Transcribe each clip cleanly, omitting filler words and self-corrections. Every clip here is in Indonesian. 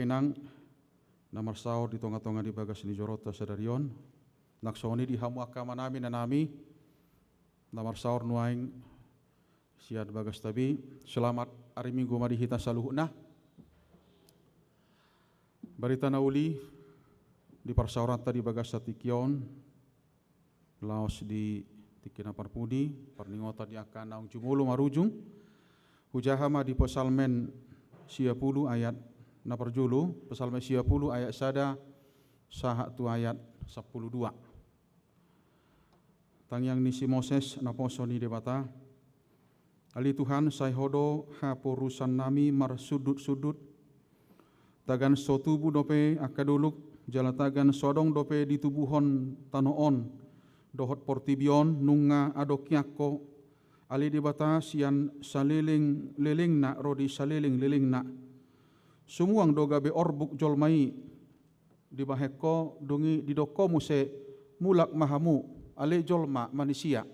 kainang namar saur di tonga-tonga di bagas ni jorota sadarion naksoni di hamu akama nami nanami namar saur nuaing siad bagas tabi selamat hari Minggu mari hita saluhna barita nauli di parsauran tadi bagas satikion laos di tikina parpudi parningota di akan naung jumulu marujung hujahama di pesalmen 10 ayat na perjulu pesalmen 10 ayat sada saha tu ayat 12 tangyang nisi Moses na poso ni debata ali Tuhan sai hodo ha porusan nami mar sudut-sudut tagan so tubu dope akaduluk jala tagan sodong dope di tubuhon tanoon dohot portibion nunga adokyako ali debata sian saliling liling na rodi saliling liling na sumuang doga be orbuk jolmai di baheko dungi didoko muse mulak mahamu ale jolma manusia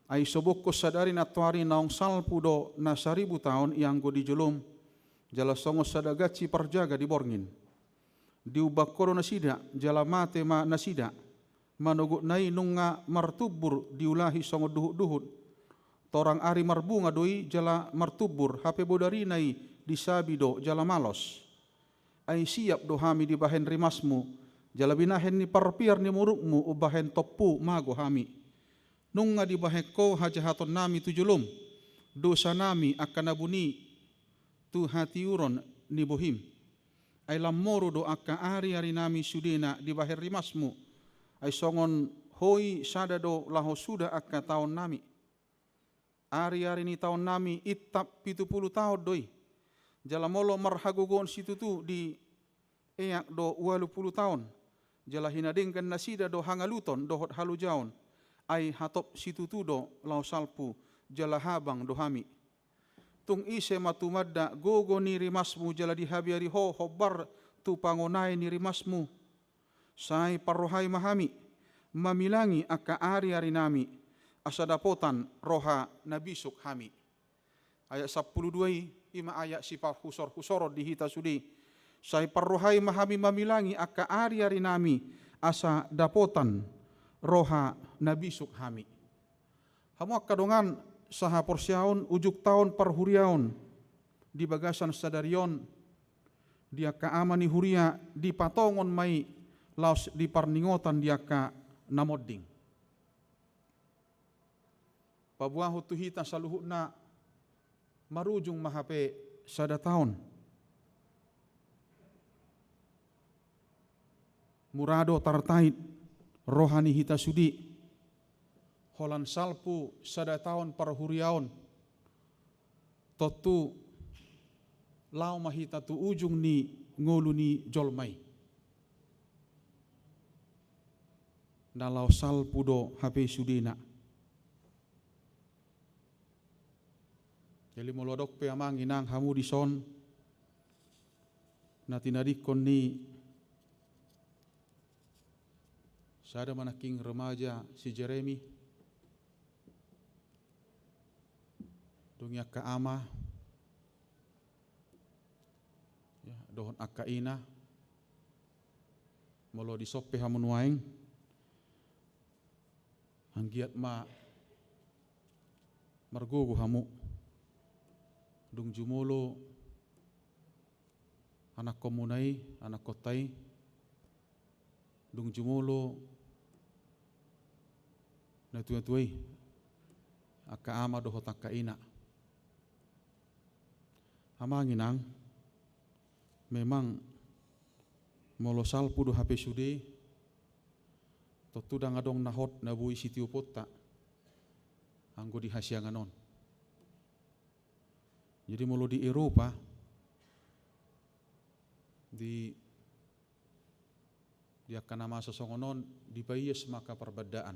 ai sobok ko sadari na tuari naong salpu do na 1000 tahun yang go di julum jala songo sadagaci parjaga di borngin diubak koro nasida jala mate ma nasida manogut nai nunga martubur diulahi songo duhut-duhut torang ari marbunga doi jala martubur hape bodari nai disabido jala malos ai siap do hami di bahen rimasmu jala binahen ni parpiar ni murukmu ubahen topu mago hami nunga di baheko hajahaton nami tujulum dosa nami akan abuni tu hati uron ni bohim ai lamoro do akka ari nami sudena di bahen rimasmu ai songon hoi sada do laho sudah akka tahun nami ari ni tahun nami itap 70 tahun doi jala molo marhagogon situ tu di eak do 80 tahun jala hinadingkan nasida do hangaluton dohot halu jaon ai hatop situ tu do lau salpu jala habang do hami tung ise matumadda gogo ni rimasmu jala dihabiari ho hobar tu pangonai ni rimasmu sai parrohai mahami mamilangi akka ari nami asa dapotan roha nabisuk hami ayat 12 ima ayat sifat husor di hita sudi sai parrohai mahami mamilangi akka ari nami asa dapotan roha nabisuk hami hamu kadongan saha porsiaon ujuk tahun parhuriaon di bagasan sadarion dia ka amani huria di patongon mai laos di parningotan dia ka namodding pabuahu tu hita saluhuna marujung mahape sada tahun murado tartait rohani hita sudi holan salpu sada tahun parhuriaon totu lau mahita tu ujung ni ngolu ni jolmai nalau salpu do hape sudina jadi molodok pe amang inang hamu dison natinadikon ni sada manaking remaja si Jeremy dunia ka ama ya dohon akaina molo disoppe hamun waing hanggiat ma margogo hamu dung jumulo anak komunai anak kotai dung jumulo na tuai aka ama dohot akaina amanginang memang molo salpu do hape sude totu dangadong nahot na bui sitio pota anggo di hasianganon jadi molo di Eropa di akan nama sesongonon di payes maka perbedaan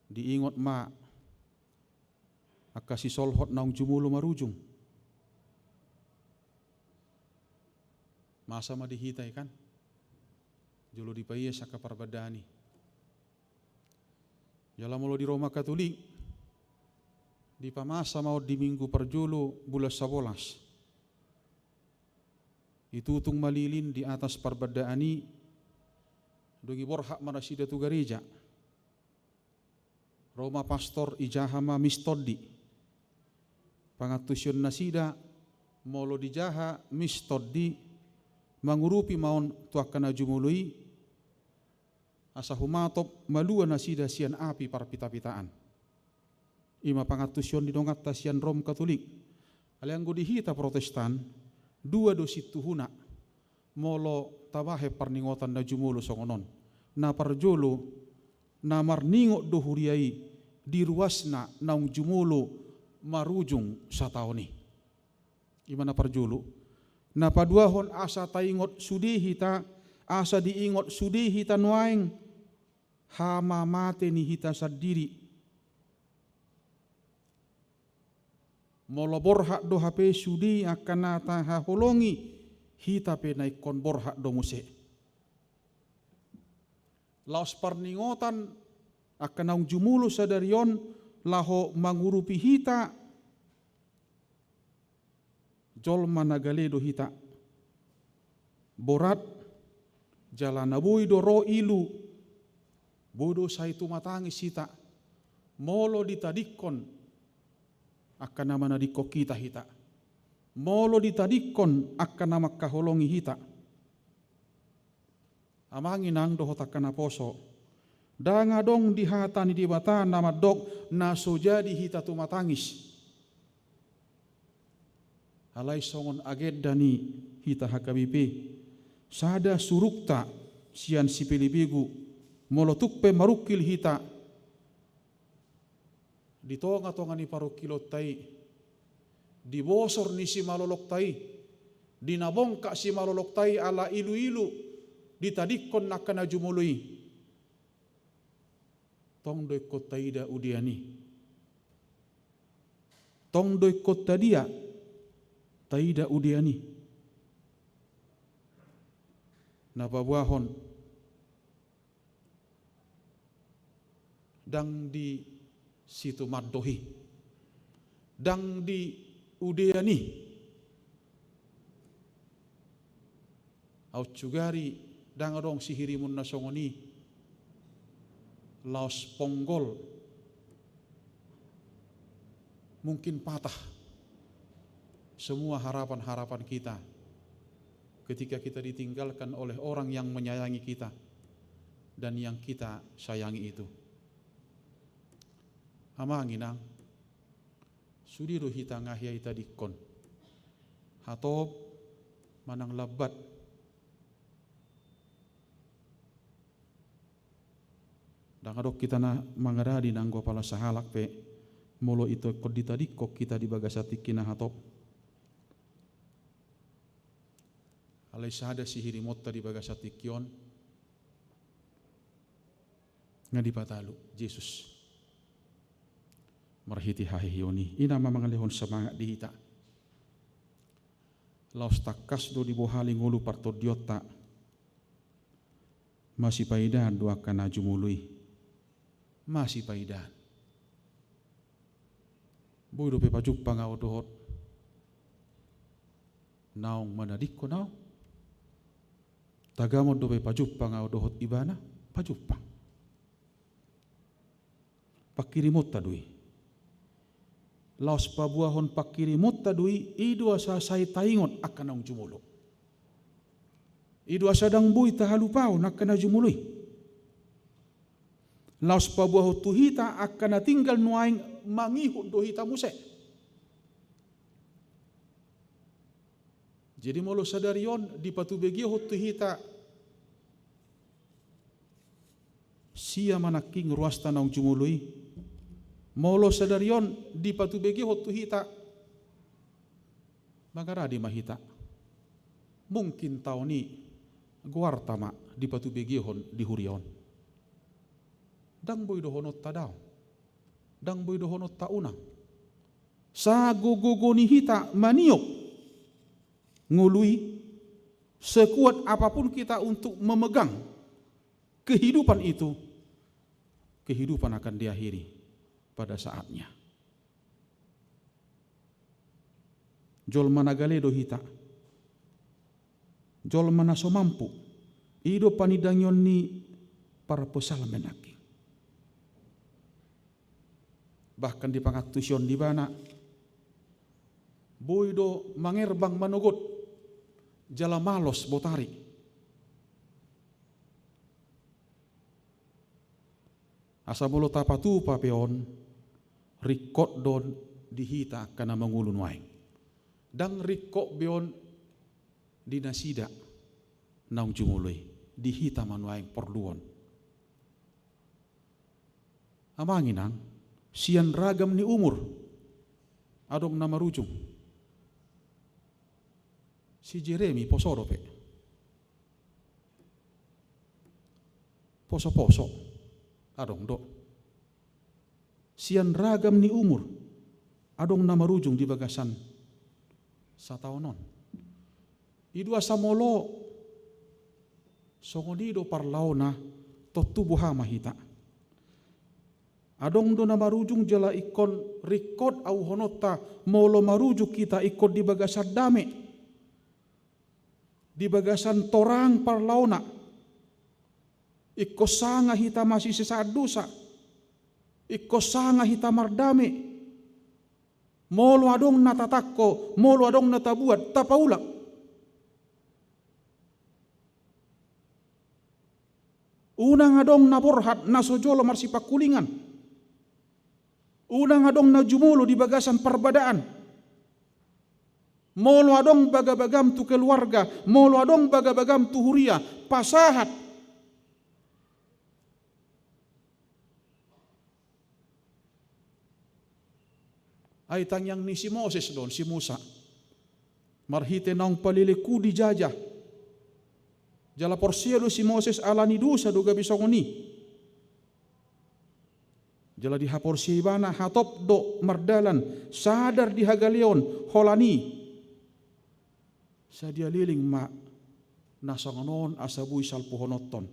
diingot ma akasi solhot naung jumulo marujung masa ma dihitai kan jolo di payes aka perbedani jala molo di Roma Katolik di pamasa mau di minggu perjulu bulan 11 itutung malilin di atas perbedaan dogi borhak marasida tu gereja. Roma pastor ijahama mistodi. Pangatusion nasida molo dijaha mistodi mangurupi maun tuakana jumului asa humatop malua nasida sian api parpita-pitaan. Ima pangatusion didongat tasian Rom Katolik. Alianggo dihita Protestan dua dosit tuhuna molo tabahe parningotan na jumulu songonon. Na parjolo na marningo dohuriai diruasna naung jumulu marujung sataoni. Imana parjolo na paduahon asa taingot sudi hita asa diingot sudi hita nuaing hama mate ni hita sadiri molo borhak do hape sudi akan nata haholongi hita pe naikon borhak do muse laos parningotan akan naung jumulu sadarion laho mangurupi hita jol managale do hita borat jalanabui do ro ilu bodo saitu matangis hita molo ditadikon akan nama nadiko kita hita molo ditadikon akan nama kaholongi hita amanginang do hotakana poso danga dong dihatani di bata nama dok naso jadi hita tu matangis alai songon agedani hita hakabipe sada surukta sian sipilibegu molotukpe marukil hita ditonga-tonga ni parukilot tai dibosor ni si malolok tai dinabongka si malolok tai ala ilu-ilu ditadikon nakana jumului tong doi kota ida udiani tong doi kota dia taida udiani napabuahon dang di situ maddohi dang di udiani au cugari dang adong sihirimun nasongoni laos ponggol mungkin patah semua harapan-harapan kita ketika kita ditinggalkan oleh orang yang menyayangi kita dan yang kita sayangi itu. Amanginang sudiru hita ngahya ita dikon hatop manang labat dangadok kita na mangaradi nanggo pala sahalak pe molo itu kodita dikok kita dibagasati kina hatop alai sahada sihiri motta dibagasati kion ngadi patalu Yesus marhiti hahioni ina mamangalehon semangat dihita laos takas do dibohali ngulu partodiota masih paidan dua kana jumului masih paidan boy do pe pajuk pangau dohot naong manadikko naong tagamon do pe pajuk pangau dohot ibana pajuk pang pakirimot tadui laos pabuahon pakirimot tadui idu asa sai taingot akan naong jumulo idu asa dang bui tahalupau nakana jumului laos pabuah tuhita akan tinggal nuaing mangihut dohita muse. Jadi molo sadarion di patu begi tuhita sia manaking ruas tanang jumului. Molo sadarion di patu begi tuhita magara di mahita. Mungkin tahun ni guartama di patu begi di hurion. Dang boy dohonot tadaw, dang boy dohonot taunang. Sa gugugo ni hita maniok ngului sekuat apapun kita untuk memegang kehidupan itu, kehidupan akan diakhiri pada saatnya. Jol managale do hita Jolma na so mampu. Ido panidangyon ni para pesalmen aki. Bahkan di pangatusion di bana. Boydo mangerbang manugot. Jala malos botari. Asa bolo tapatu papeon. Rikot don dihita kana mangulun waing. Dang rikot beon dinasida naung jumului dihita manuaing porluon. Amanginang sian ragam ni umur adong nama rujung. Si Jeremy posoro pe. Poso-poso adong do. Sian ragam ni umur adong nama rujung di bagasan sataonon. Idua samolo songodido parlaona totubu hama hita. Adong do nama rujung jala ikon rikod au honota molo marujuk kita ikon di bagasan dame. Di bagasan torang parlaona. Ikko sanga hita masih sesaat dosa. Ikko sanga hita mardame. Molo adong natatakko, molo adong natabuat, tapaulak. Unang adong naborhat nasojolo marsipak kulingan. Unang adong najumulo di bagasan perbadaan. Molo adong bagabagam tu keluarga, molo adong bagabagam tu huria, pasahat. Ay tangyang ni si Moses doon, si Musa. Marhite naong paliliku di jajah. Jala porsielo si Moses alani dosa duga bisongoni. Jala di haporsi ibana hatop do mardalan sadar di hagaleon holani. Sadia liling ma nasanganon asabui salpuhonoton.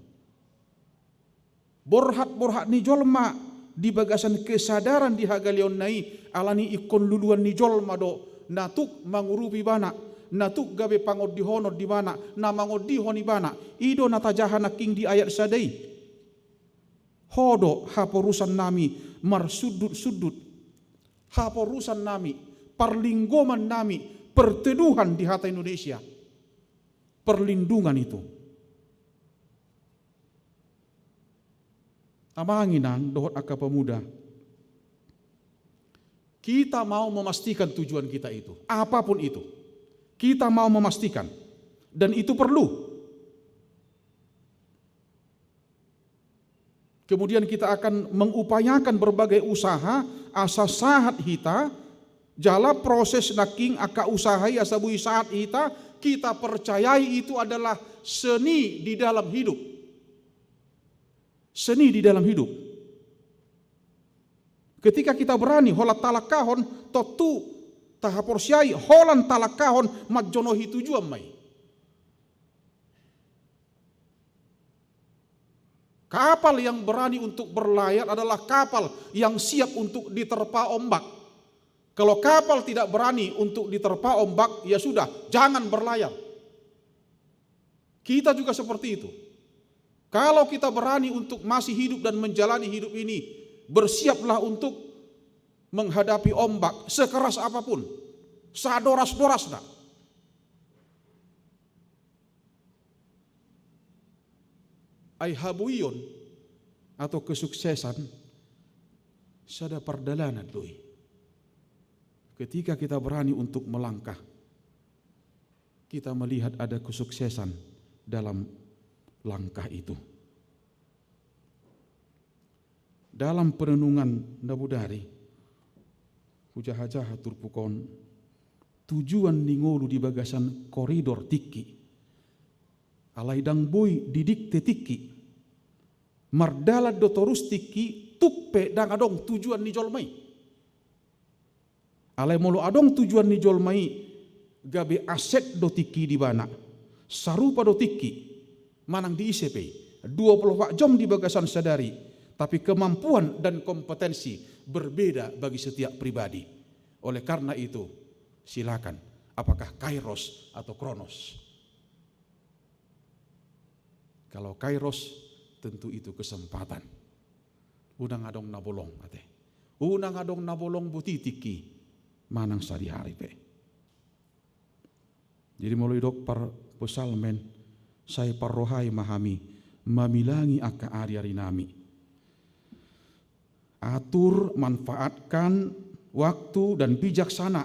Borhat ni jolma di bagasan kesadaran di hagaleon nai alani ikon luluan ni jolma do natuk mangurupi bana natuk gabe pangod di honor di bana na mangod di honi bana ido natajahan king di ayat sadai hodo haporusan nami marsudut haporusan nami perlinggoman nami perteduhan di hata Indonesia perlindungan itu amanginang dohot aka pemuda. Kita mau memastikan tujuan kita itu, apapun itu. Kita mau memastikan dan itu perlu. Kemudian kita akan mengupayakan berbagai usaha asa sahat hita jala proses naking aka usahai asa bui saat kita percayai itu adalah seni di dalam hidup. Seni di dalam hidup. Ketika kita berani holat talakahon totu tahaporsiai holan talakahon majonohi tujuan mai. Kapal yang berani untuk berlayar adalah kapal yang siap untuk diterpa ombak. Kalau kapal tidak berani untuk diterpa ombak, ya sudah, jangan berlayar. Kita juga seperti itu. Kalau kita berani untuk masih hidup dan menjalani hidup ini, bersiaplah untuk menghadapi ombak sekeras apapun, sadoras-dorasna. Ai habuion atau kesuksesan sada pardalanan doi. Ketika kita berani untuk melangkah, kita melihat ada kesuksesan dalam langkah itu. Dalam perenungan nabudari, hujahajaha turpukon tujuan ningolu di bagasan koridor tiki, alaidang boy didikte tiki, mardala dotorus tiki tuppe dang adong tujuan ni jolmai. Alai molo adong tujuan ni jolmai gabe aset do tiki di bana, sarupa do tiki. Manang di ICP 24 jam di bagasan sadari, tapi kemampuan dan kompetensi berbeda bagi setiap pribadi. Oleh karena itu silakan apakah kairos atau kronos. Kalau kairos tentu itu kesempatan. Unang adong nabolong ate. Unang adong nabolong butitiki manang sari hari pe. Jadi mulai dok par pesalmen saya parrohai mahami mamilangi aka ari-ari nami. Atur manfaatkan waktu dan bijaksana.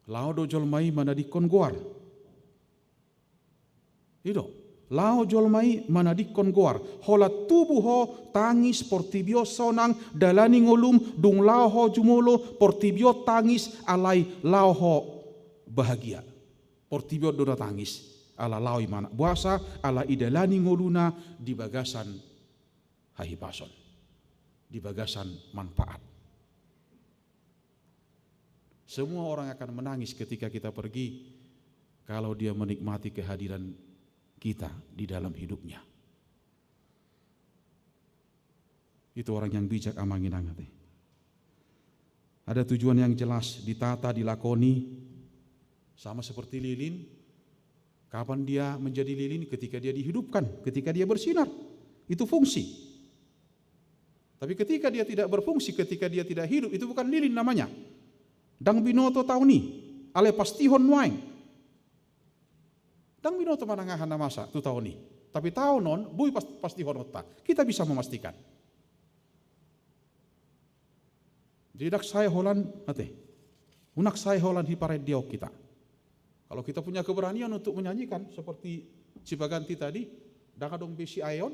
Lao do jolmai manadikon goar. Ido. Lao jolmai manadikon goar. Hola tubuh ho tangis portibio sonang dalani ngolum dung lao ho jumolo portibio tangis alai lao ho bahagia. Portibio dona tangis ala lao imana buasa ala idalani ngoluna di bagasan hahipason. Di bagasan manfaat. Semua orang akan menangis ketika kita pergi kalau dia menikmati kehadiran kita di dalam hidupnya. Itu orang yang bijak amanginang. Ada tujuan yang jelas, ditata, dilakoni, sama seperti lilin. Kapan dia menjadi lilin? Ketika dia dihidupkan, ketika dia bersinar. Itu fungsi. Tapi ketika dia tidak berfungsi, ketika dia tidak hidup, itu bukan lilin namanya. Dang binoto tauni, ale pastihon nuaing. Dang binoto manangahan namasa tu tauni. Tapi tahu non, bui pastihon otta. Kita bisa memastikan. Jadi saya holan ate. Unak saya holan hiparet diok kita. Kalau kita punya keberanian untuk menyanyikan seperti Cipaganti tadi, dakadong besi ayon.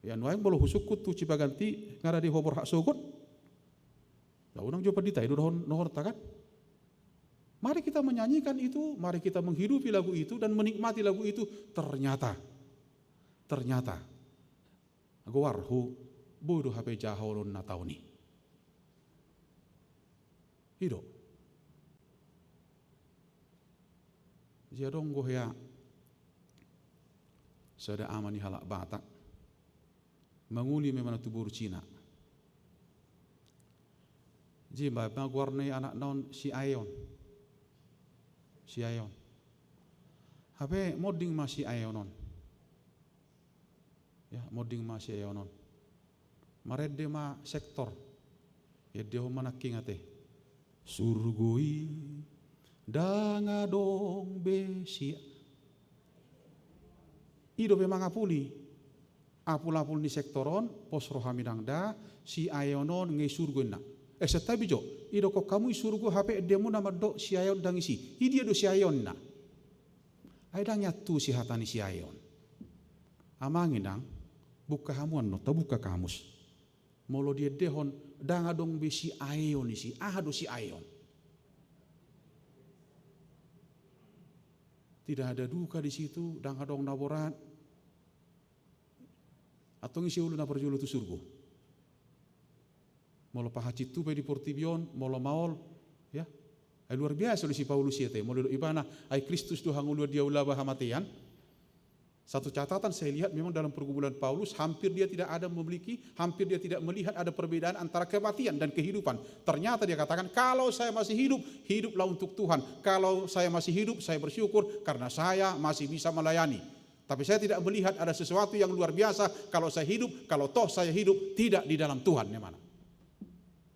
Ya nuaing bolo husukut tu Cipaganti ngara di hobor hak sugut. Unang jumpa di tayo nohor takat. Mari kita menyanyikan itu, mari kita menghidupi lagu itu dan menikmati lagu itu. Ternyata agowarhu bodoh HP jahorun natauni. Hidup. Jadong gohya sada amani halak batak menguli memang tubur Cina. Jimba magwarnay anak non si Ayon. Habe moding masih Ayonon. Ya, moding masih Ayonon. Marede ma sektor. Ya dia manaking ate. Surgui dangadong besi. Ido memang apuli. Apul-apul di sektoron pos rohamidang da si Ayonon ngai surguin na. Setabi jo, ido ko kamu surgu HP demo nama do si ayon dangisi. Idia do si ayon na. Aidang nyatu si hatani si ayon. Amangin dang, buka hamuan no, buka kamus. Molo dia dehon dangadong be si ayon isi, do si ayon. Tidak ada duka di situ, dangadong naborat. Atau ngisi ulu na perjulu tu surgu. Molo pahaci tu di Portibion, molo maol, ya, luar biasa si Paulus ya teh. Molo ibana, ai Kristus tu hangulu dia ulaba hamatian. Satu catatan saya lihat memang dalam pergumulan Paulus, hampir dia tidak tidak melihat ada perbedaan antara kematian dan kehidupan. Ternyata dia katakan, kalau saya masih hidup, hiduplah untuk Tuhan. Kalau saya masih hidup, saya bersyukur karena saya masih bisa melayani. Tapi saya tidak melihat ada sesuatu yang luar biasa kalau saya hidup, kalau toh saya hidup tidak di dalam Tuhan. Yang mana?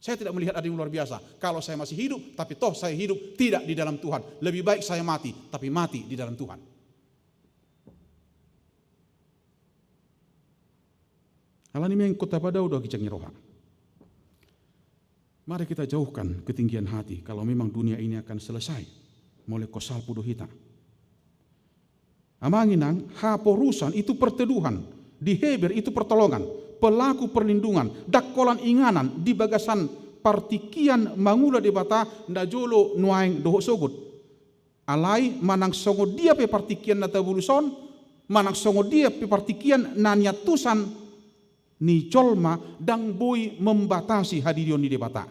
Saya tidak melihat ada yang luar biasa. Kalau saya masih hidup, tapi toh saya hidup tidak di dalam Tuhan. Lebih baik saya mati, tapi mati di dalam Tuhan. Alani yang kota pada udah kicang roha. Mari kita jauhkan ketinggian hati kalau memang dunia ini akan selesai. Mulai kosal puduh hita. Amanginang, haporusan itu perteduhan. Diheber itu pertolongan. Pelaku perlindungan, dakkolan inganan di bagasan partikian mangula di bata ndajolo nuaing doho sogut. Alai manang songo dia pe partikian natabuluson, manang songo dia pe partikian nanyatusan ni colma dang boy membatasi hadirion di debata.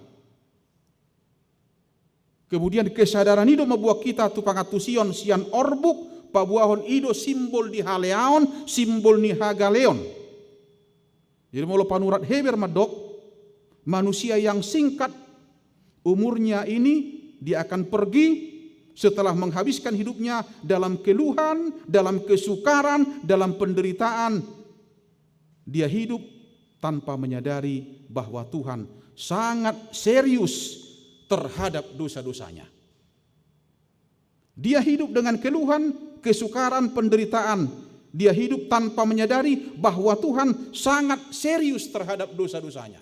Kemudian kesadaran itu membuat kita tu pangatusion sian orbuk pabuahon ido simbol di haleaon, simbol ni hagaleon. Jadi molo panurat heber madok, manusia yang singkat umurnya ini dia akan pergi Setelah menghabiskan hidupnya dalam keluhan, dalam kesukaran, dalam penderitaan, dia hidup tanpa menyadari bahwa Tuhan sangat serius terhadap dosa-dosanya. Dia hidup dengan keluhan, kesukaran, penderitaan. Dia hidup tanpa menyadari bahwa Tuhan sangat serius terhadap dosa-dosanya.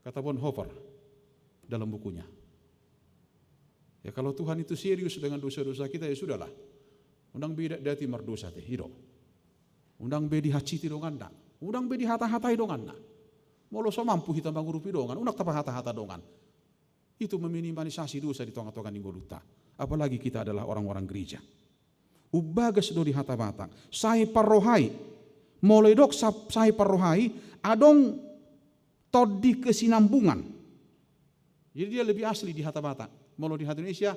Kata Bonhoeffer dalam bukunya, ya kalau Tuhan itu serius dengan dosa-dosa kita, ya sudahlah. Undang beda dati merdosa teh hidup. Undang bedi haciti dongan. Undang bedi hata-hatai dongan. Molo so mampu hita mangurupi dongan, unak tapa hata-hata dongan. Itu meminimalisasi dosa di tongah-tongah ninggoluta. Apalagi kita adalah orang-orang gereja. Ubagas do di hata batang. Sai parrohai. Mulai dok sai parrohai adong todi kesinambungan. Jadi dia lebih asli di hata batang. Molo di hati Indonesia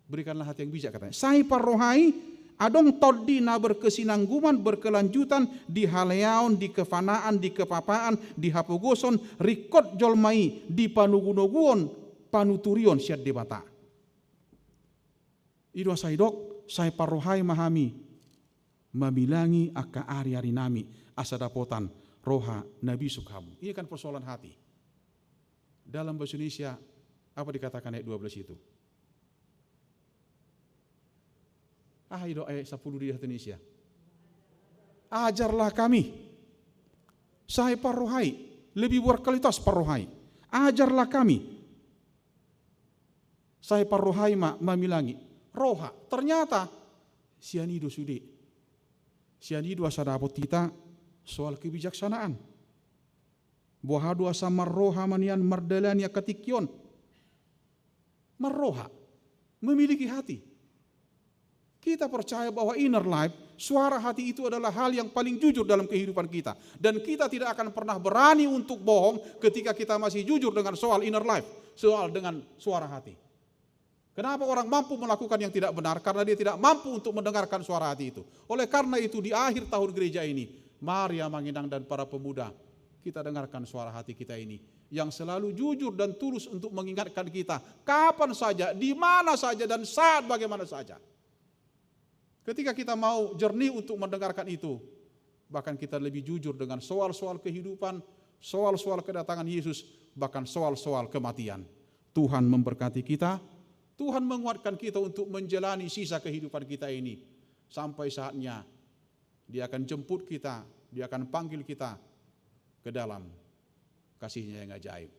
berikanlah hati yang bijak katanya. Sai parrohai adong todi na berkesinangguman berkelanjutan di haleaon, di kefanaan, di kepapaan, di hapogoson, rikot jolmai, di panugunoguon, panuturion siat debata. Ido sai dok, sai parrohai mahami, mamilangi aka ari-ari nami, asa dapotan roha nabi sukhamu. Ini kan persoalan hati. Dalam bahasa Indonesia, apa dikatakan ayat 12 itu? Itu ayat 10 di Indonesia. Ajarlah kami. Saya parrohai, lebih berkualitas parrohai. Ajarlah kami. Saya parrohai mamilangi. Roha, ternyata sianido sude. Sianido asa dapat kita soal kebijaksanaan. Bohadu asa marroha manian mardalania katikyon. Marroha, memiliki hati. Kita percaya bahwa inner life, suara hati itu adalah hal yang paling jujur dalam kehidupan kita. Dan kita tidak akan pernah berani untuk bohong ketika kita masih jujur dengan soal inner life, soal dengan suara hati. Kenapa orang mampu melakukan yang tidak benar? Karena dia tidak mampu untuk mendengarkan suara hati itu. Oleh karena itu di akhir tahun gereja ini, mari Manginang dan para pemuda, kita dengarkan suara hati kita ini yang selalu jujur dan tulus untuk mengingatkan kita kapan saja, di mana saja, dan saat bagaimana saja. Ketika kita mau jernih untuk mendengarkan itu, bahkan kita lebih jujur dengan soal-soal kehidupan, soal-soal kedatangan Yesus, bahkan soal-soal kematian. Tuhan memberkati kita, Tuhan menguatkan kita untuk menjalani sisa kehidupan kita ini. Sampai saatnya Dia akan jemput kita, Dia akan panggil kita ke dalam kasih-Nya yang ajaib.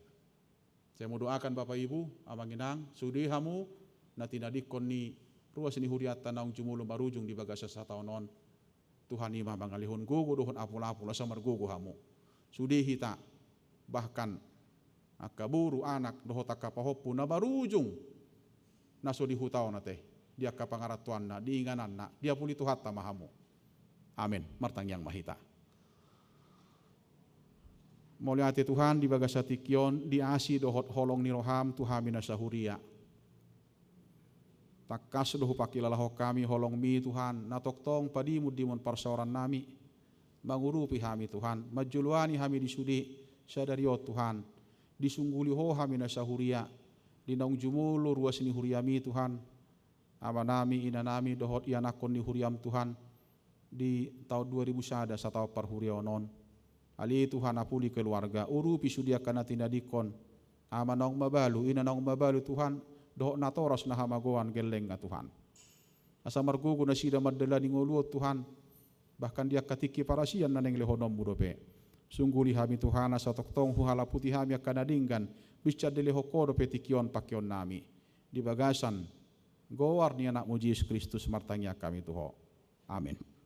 Saya mau doakan Bapak Ibu, Amanginang, sudihamu, natinadikon ni ruas ni huriata naung jumulum barujung di bagasa sataunon. Tuhan imah mangalihun gugu dohon apul-apul asamar gugu hamu. Sudihita, bahkan akaburu anak dohota kapahopu na barujung. Naso dihutau na teh, dia kapangaratuan na, diinganan na, dia puli tuhata mahamu. Amin, martang yang mahita. Moliati Tuhan di bagasa tikyon diasi dohot holong ni roham Tuhan minasahuria. Takas dohu pakilalaho kami holong mi Tuhan natoktong padimu dimon parsaoran nami mangurupi hami Tuhan majuluani hami disudi sadario Tuhan disungguli ho hami nasahuria dinaung jumulu ruas ni huriami Tuhan amanami inanami dohot ianakon ni huriam Tuhan di tahun 2000 sada satau parhurionon. Ali Tuhan apuli keluarga urupi sudiakan tinadikon amanong mabalu inanong mabalu Tuhan doh natoras na hamagoan geleng na Tuhan asa margugo na sida madala ni nguluot Tuhan bahkan dia katiki parasian na neng lehonom mudope sungguli hami Tuhan asa toktong huhala putih hami akanadinggan bisca de lehokodo petikion pakion nami di bagasan gowar ni anak Yesus Kristus martangnya kami Tuho amin.